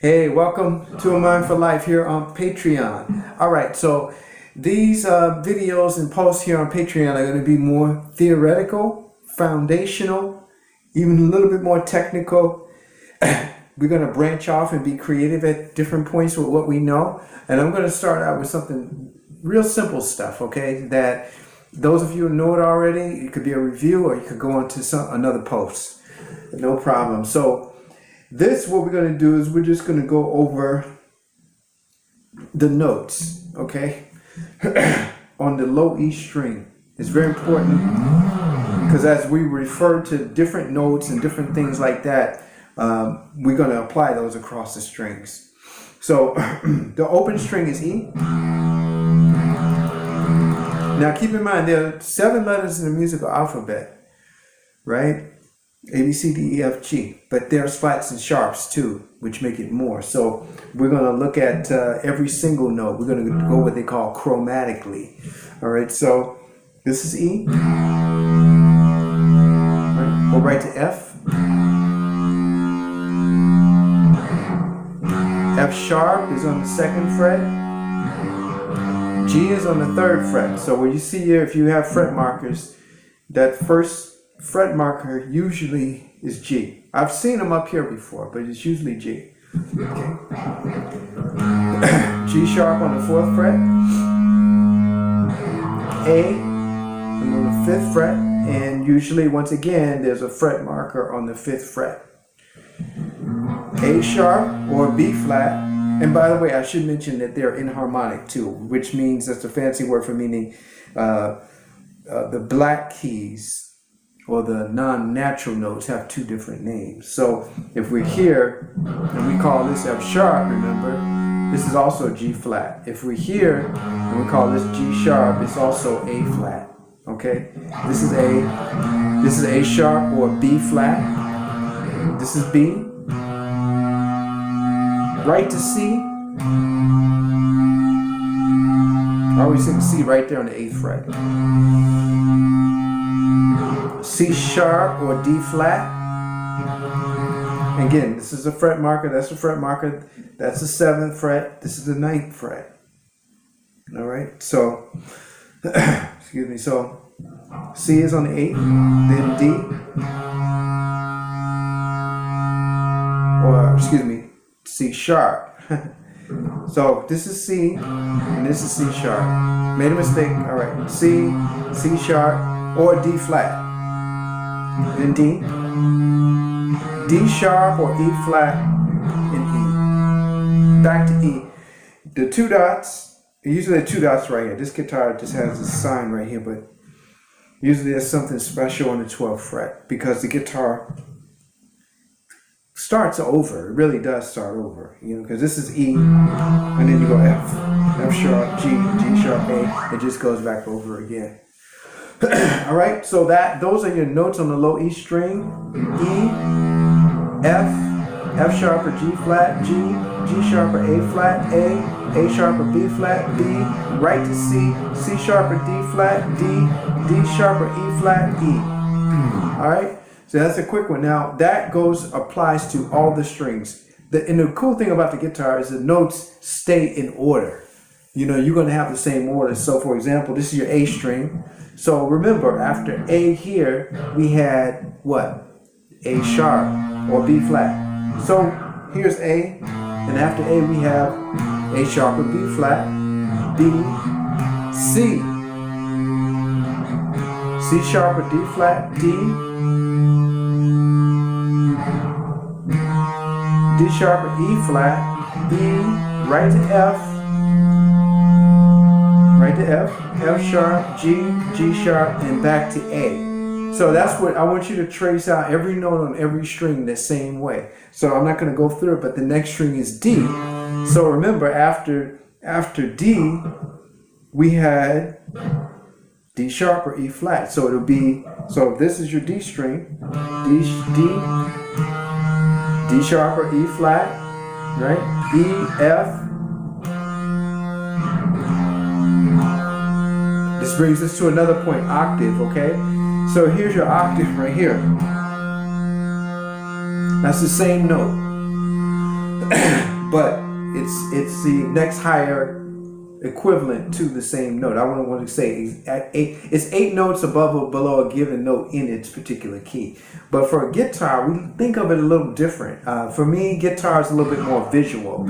Hey, welcome to A Mind for Life here on Patreon. All right, so these videos and posts here on Patreon are going to be more theoretical, foundational, even a little bit more technical. We're going to branch off and be creative at different points with what we know. And I'm going to start out with something real simple stuff, okay? That those of you who know it already, it could be a review or you could go on to another post. No problem. So what we're going to do is we're just going to go over the notes, okay, on the low E string. It's very important because as we refer to different notes and different things like that, we're going to apply those across the strings. So the open string is E. Now keep in mind there are 7 letters in the musical alphabet, right? A, B, C, D, E, F, G. But there's flats and sharps too, which make it more. So we're going to look at every single note. We're going to go what they call chromatically. All right, so this is E. Right, go right to F. F sharp is on the 2nd fret. G is on the 3rd fret. So what you see here, if you have fret markers, that first fret marker usually is G. I've seen them up here before, but it's usually G. Okay. G sharp on the 4th fret. A on the 5th fret. And usually, once again, there's a fret marker on the 5th fret. A sharp or B flat. And by the way, I should mention that they're enharmonic too, which means that's a fancy word for meaning the black keys or the non-natural notes have 2 different names. So if we're here and we call this F sharp, remember, this is also G flat. If we're here and we call this G sharp, it's also A flat. Okay? This is A sharp or B flat. This is B. Right to C. I always think C right there on the 8th fret. C sharp or D flat. Again, this is a fret marker, that's a fret marker, that's the 7th fret, this is the 9th fret. All right, so, excuse me, so C is on the 8th, then D, or excuse me, C sharp. So this is C, and this is C sharp. Made a mistake, all right, C, C sharp, or D flat. Then D, D sharp or E flat, and E. Back to E. The 2 dots, usually the 2 dots right here. This guitar just has a sign right here, but usually there's something special on the 12th fret because the guitar starts over. It really does start over, you know, because this is E, and then you go F, F sharp, G, G sharp, A. It just goes back over again. All right, so those are your notes on the low E string. E, F, F sharp or G flat, G, G sharp or A flat, A sharp or B flat, B, right to C, C sharp or D flat, D, D sharp or E flat, E. All right, so that's a quick one. Now that applies to all the strings. And the cool thing about the guitar is the notes stay in order. You know, you're going to have the same order. So for example, this is your A string. So remember, after A here, we had what? A sharp or B flat. So here's A, and after A we have A sharp or B flat, B, C, C sharp or D flat, D, D sharp or E flat, E, right to F, right to F, F sharp, G, G sharp, and back to A. So that's what I want you to trace out every note on every string the same way. So I'm not going to go through it, but the next string is D. So remember, after D, we had D sharp or E flat. So it'll be, so if this is your D string, D sharp or E flat, right? E, F. This brings us to another point, octave, okay? So here's your octave right here. That's the same note. but it's the next higher equivalent to the same note. I wouldn't want to say it's 8 notes above or below a given note in its particular key. But for a guitar, we think of it a little different. For me, guitar is a little bit more visual.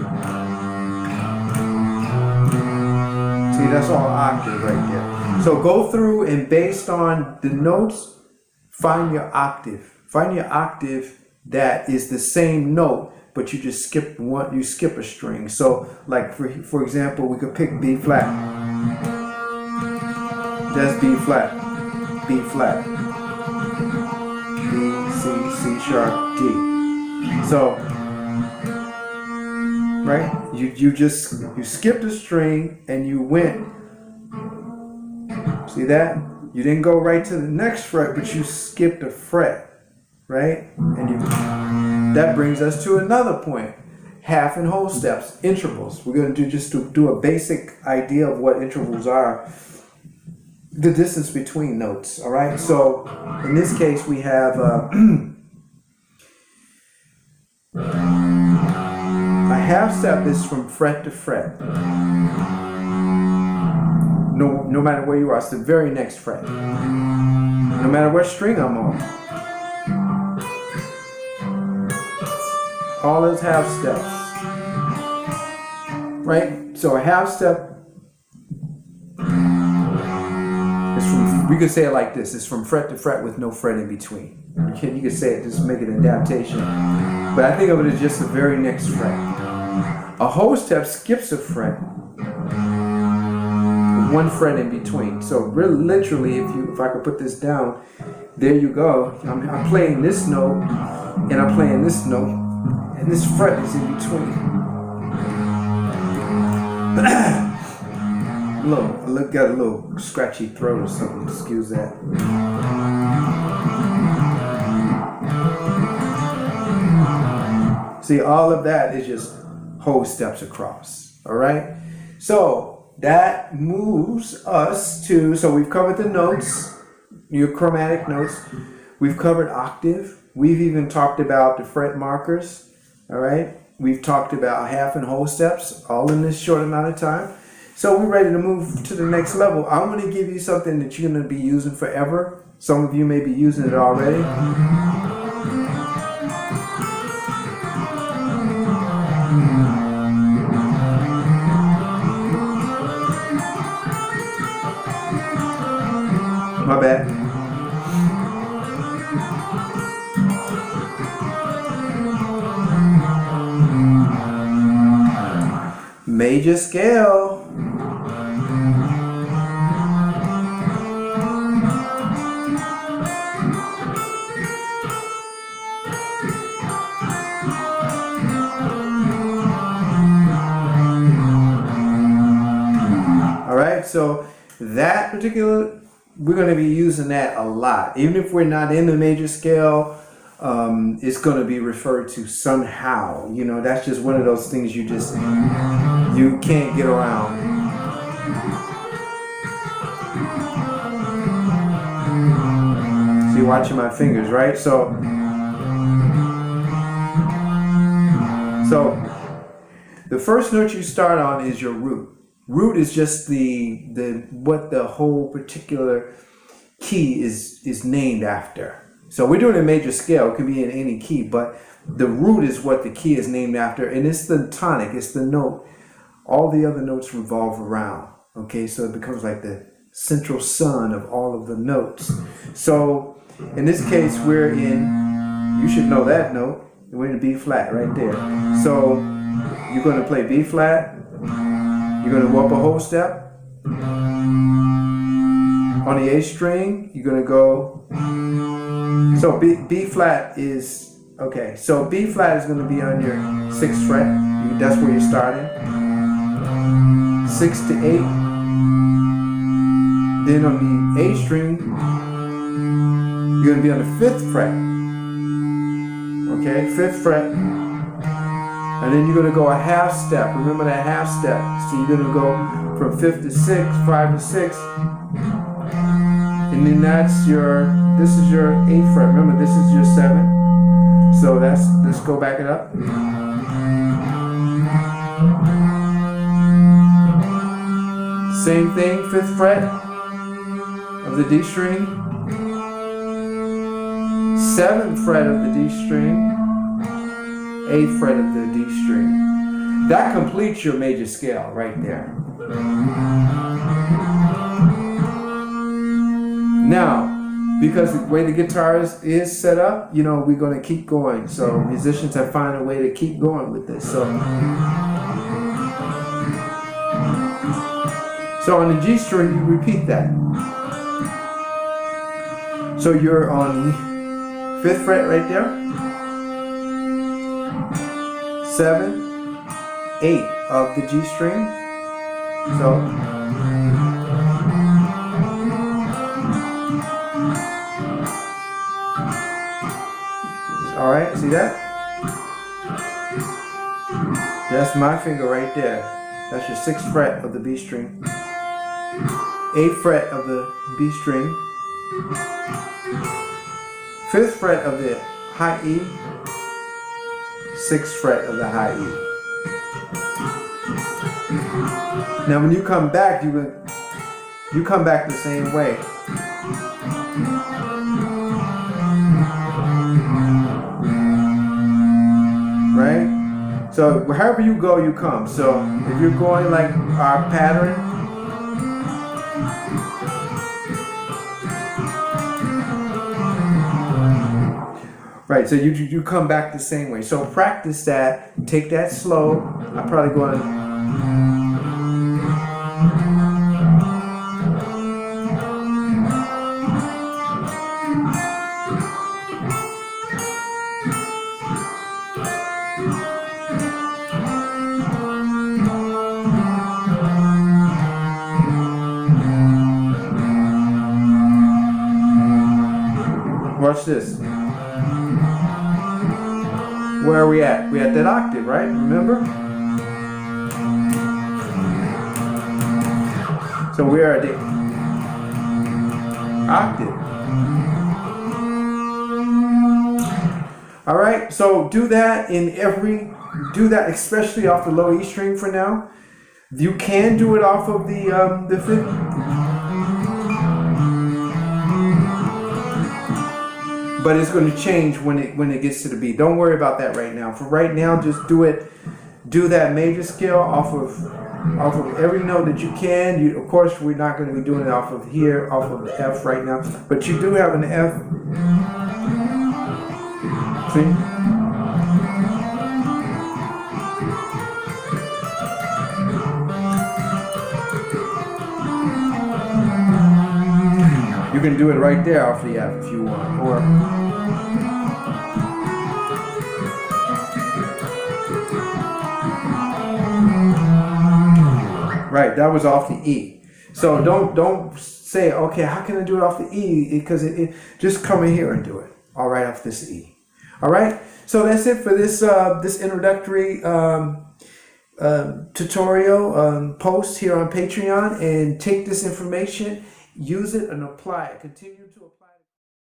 See, that's all octave right there. So go through and based on the notes, find your octave. Find your octave that is the same note, but you just skip one, you skip a string. So like for example, we could pick B flat. That's B flat, B flat, B, C, C sharp, D. So, right, you skipped a string and you went, see that? You didn't go right to the next fret, but you skipped a fret, right? And that brings us to another point. Half and whole steps, intervals. We're going to do a basic idea of what intervals are. The distance between notes, all right? So in this case, we have a half step is from fret to fret. No matter where you are, it's the very next fret. No matter what string I'm on. All those half steps. Right? So a half step is from, we could say it like this, it's from fret to fret with no fret in between. You could say it, just make it an adaptation. But I think of it as just the very next fret. A whole step skips a fret. One fret in between. So really, literally, if I could put this down, there you go. I'm playing this note, and I'm playing this note, and this fret is in between. Got a little scratchy throat or something. Excuse that. See, all of that is just whole steps across. All right. So that moves us to, so we've covered the notes, your chromatic notes. We've covered octave. We've even talked about the fret markers. All right. We've talked about half and whole steps, all in this short amount of time. So we're ready to move to the next level. I'm going to give you something that you're going to be using forever. Some of you may be using it already. My bad. Major scale. All right, so that particular, we're going to be using that a lot. Even if we're not in the major scale, it's going to be referred to somehow. You know, that's just one of those things you can't get around. So you're watching my fingers, right? So the first note you start on is your root. Root is just what the whole particular key is named after. So we're doing a major scale. It could be in any key, but the root is what the key is named after, and it's the tonic. It's the note. All the other notes revolve around. Okay, so it becomes like the central sun of all of the notes. So in this case, we're in. You should know that note. We're in B flat right there. So you're going to play B flat. You're going to go up a whole step. On the A string, you're going to go. So B flat is, okay, so B flat is going to be on your 6th fret. That's where you're starting. 6 to 8. Then on the A string, you're going to be on the 5th fret. Okay, 5th fret. And then you're going to go a half step. Remember that half step. So you're going to go from 5th to 6th, 5 to 6. And then this is your 8th fret. Remember, this is your 7th. So let's go back it up. Same thing, 5th fret of the D string, 7th fret of the D string, 8th fret of the D string. That completes your major scale right there. Now, because the way the guitar is set up, you know, we're going to keep going. So musicians have found a way to keep going with this. So on the G string, you repeat that. So you're on the 5th fret right there, 7, 8 of the G string. So all right, see that? That's my finger right there. That's your 6th fret of the B string, 8th fret of the B string, 5th fret of the high E, 6th fret of the high E. Now when you come back, you come back the same way. Right? So wherever you go, you come. So if you're going like our pattern, right? So you come back the same way. So practice that. Take that slow. I'm probably going. Watch this. Where are we at? We're at that octave, right? Remember? So we are at the octave. All right, so do that especially off the low E string for now. You can do it off of the 5th. But it's going to change when it gets to the beat. Don't worry about that right now. For right now, just do that major scale off of every note that you can. Of course, we're not going to be doing it off of here, off of the F right now. But you do have an F. See? You can do it right there off the F if you want, or right, that was off the E. So don't say, okay, how can I do it off the E? Because it just come in here and do it. All right, off this E. All right. So that's it for this this introductory tutorial post here on Patreon, and take this information, use it, and apply it. Continue to apply.